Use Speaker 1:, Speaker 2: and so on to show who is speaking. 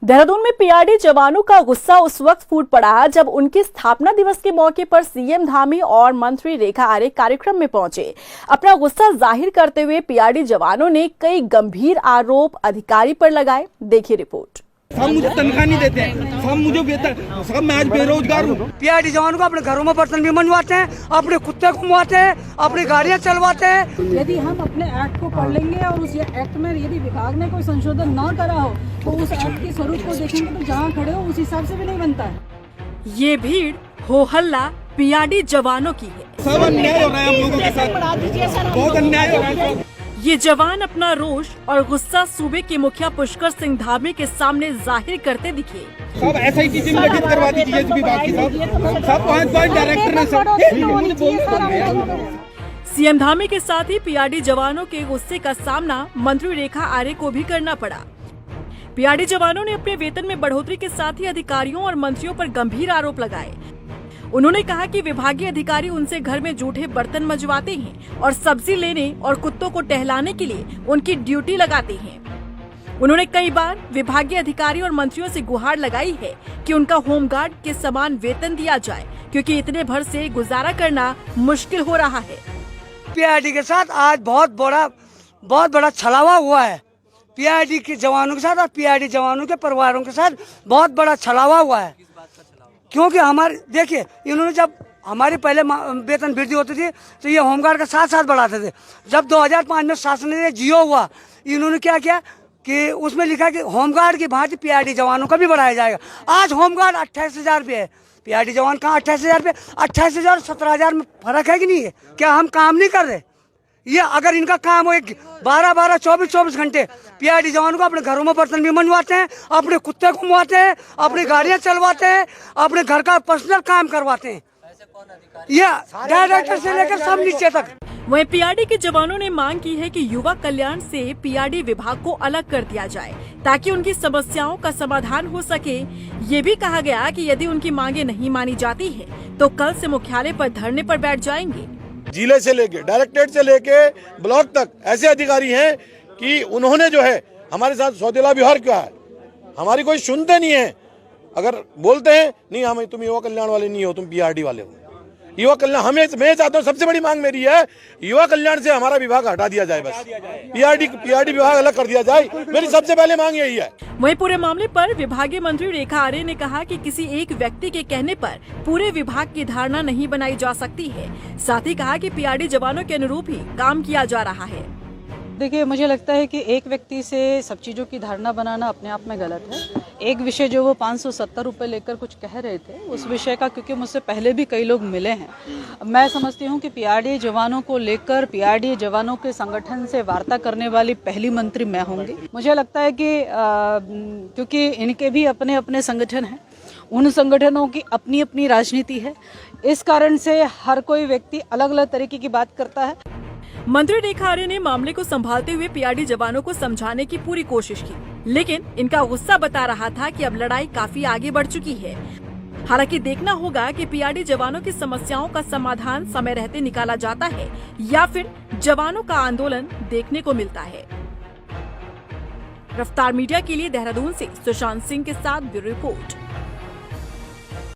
Speaker 1: देहरादून में पीआरडी जवानों का गुस्सा उस वक्त फूट पड़ा जब उनके स्थापना दिवस के मौके पर सीएम धामी और मंत्री रेखा आर्य कार्यक्रम में पहुंचे। अपना गुस्सा जाहिर करते हुए पीआरडी जवानों ने कई गंभीर आरोप अधिकारी पर लगाए। देखिए रिपोर्ट।
Speaker 2: सब मुझे तनख्वाह नहीं देते हैं, सब मुझे वेतन, सब मैं आज बेरोजगार हूँ।
Speaker 3: पीआरडी जवानों को अपने घरों में बर्तन भी मनवाते हैं, अपने कुत्ते घुमवाते हैं, अपनी गाड़ियाँ चलवाते हैं।
Speaker 4: यदि हम अपने एक्ट को पढ़ लेंगे और उस एक्ट में यदि विभाग ने कोई संशोधन ना करा हो तो उस एक्ट के स्वरूप को देखेंगे तो जहाँ खड़े हो उस हिसाब से भी नहीं बनता है।
Speaker 1: ये भीड़ हो हल्ला पीआरडी जवानों की है।
Speaker 2: सब अन्याय हो रहा है हम लोगों के साथ, बहुत अन्याय हो रहा है।
Speaker 1: ये जवान अपना रोष और गुस्सा सूबे के मुखिया पुष्कर सिंह धामी के सामने जाहिर करते दिखे।
Speaker 2: सब ऐसा ही चीजें गठित करवा दीजिए विभाग की, सब 5 डायरेक्टर हैं सब।
Speaker 1: सीएम धामी के साथ ही पीआरडी जवानों के गुस्से का सामना मंत्री रेखा आर्य को भी करना पड़ा। पीआरडी जवानों ने अपने वेतन में बढ़ोतरी के साथ ही अधिकारियों और मंत्रियों पर गंभीर आरोप लगाए। उन्होंने कहा कि विभागीय अधिकारी उनसे घर में जूठे बर्तन मजवाते हैं और सब्जी लेने और कुत्तों को टहलाने के लिए उनकी ड्यूटी लगाते हैं। उन्होंने कई बार विभागीय अधिकारी और मंत्रियों से गुहार लगाई है कि उनका होमगार्ड के समान वेतन दिया जाए, क्योंकि इतने भर से गुजारा करना मुश्किल हो रहा है।
Speaker 3: पीआरडी के साथ आज बहुत बड़ा छलावा हुआ है। पीआरडी के जवानों के साथ और पीआरडी जवानों के परिवारों के साथ बहुत बड़ा छलावा हुआ है। क्योंकि हमारे देखिए, इन्होंने जब हमारी पहले वेतन वृद्धि होती थी तो ये होमगार्ड का साथ बढ़ाते थे। जब 2005 में शासन ने जियो हुआ, इन्होंने क्या किया कि उसमें लिखा कि होमगार्ड की भांति पीआरडी जवानों का भी बढ़ाया जाएगा। आज होमगार्ड 28,000 रुपये है, पीआरडी जवान कहाँ 28,000 रुपये? 28,000 और 17,000 में फर्क है कि नहीं है? क्या हम काम नहीं कर रहे? ये अगर इनका काम हो 12-12, 24-24 घंटे पीआरडी जवानों को अपने घरों में बर्तन भी मनवाते हैं, अपने कुत्ते घुमवाते हैं, अपनी गाड़ियां चलवाते हैं, अपने घर का पर्सनल काम करवाते हैं। ये डायरेक्टर से लेकर सब नीचे तक।
Speaker 1: वहीं पीआरडी के जवानों ने मांग की है कि युवा कल्याण से पीआरडी विभाग को अलग कर दिया जाए ताकि उनकी समस्याओं का समाधान हो सके। ये भी कहा गया कि यदि उनकी मांगे नहीं मानी जाती है तो कल से मुख्यालय पर धरने पर बैठ जाएंगे।
Speaker 5: जिले से लेके डायरेक्टरेट से लेके ब्लॉक तक ऐसे अधिकारी हैं कि उन्होंने जो है हमारे साथ सौदेला व्यवहार किया है। हमारी कोई सुनते नहीं है। अगर बोलते हैं नहीं हम तुम युवा कल्याण वाले नहीं हो, तुम पीआरडी वाले हो। युवा कल्याण मैं चाहता हूँ, सबसे बड़ी मांग मेरी है युवा कल्याण से हमारा विभाग हटा दिया जाए, बस पीआरडी विभाग अलग कर दिया जाए। मेरी सबसे पहले मांग यही है।
Speaker 1: वहीं पूरे मामले पर विभागीय मंत्री रेखा आर्य ने कहा कि किसी एक व्यक्ति के कहने पर पूरे विभाग की धारणा नहीं बनाई जा सकती है। साथ ही कहा कि पीआरडी जवानों के अनुरूप ही काम किया जा रहा है।
Speaker 4: देखिए, मुझे लगता है कि एक व्यक्ति से सब चीज़ों की धारणा बनाना अपने आप में गलत है। एक विषय जो वो 570 रुपये लेकर कुछ कह रहे थे, उस विषय का क्योंकि मुझसे पहले भी कई लोग मिले हैं, मैं समझती हूँ कि पीआरडी जवानों को लेकर पीआरडी जवानों के संगठन से वार्ता करने वाली पहली मंत्री मैं होंगी। मुझे लगता है कि क्योंकि इनके भी अपने अपने संगठन हैं, उन संगठनों की अपनी अपनी राजनीति है, इस कारण से हर कोई व्यक्ति अलग अलग तरीके की बात करता है।
Speaker 1: मंत्री रेखा आर्य ने मामले को संभालते हुए पीआरडी जवानों को समझाने की पूरी कोशिश की, लेकिन इनका गुस्सा बता रहा था कि अब लड़ाई काफी आगे बढ़ चुकी है। हालांकि देखना होगा कि पीआरडी जवानों की समस्याओं का समाधान समय रहते निकाला जाता है या फिर जवानों का आंदोलन देखने को मिलता है। रफ्तार मीडिया के लिए देहरादून से सुशांत सिंह के साथ ब्यूरो रिपोर्ट।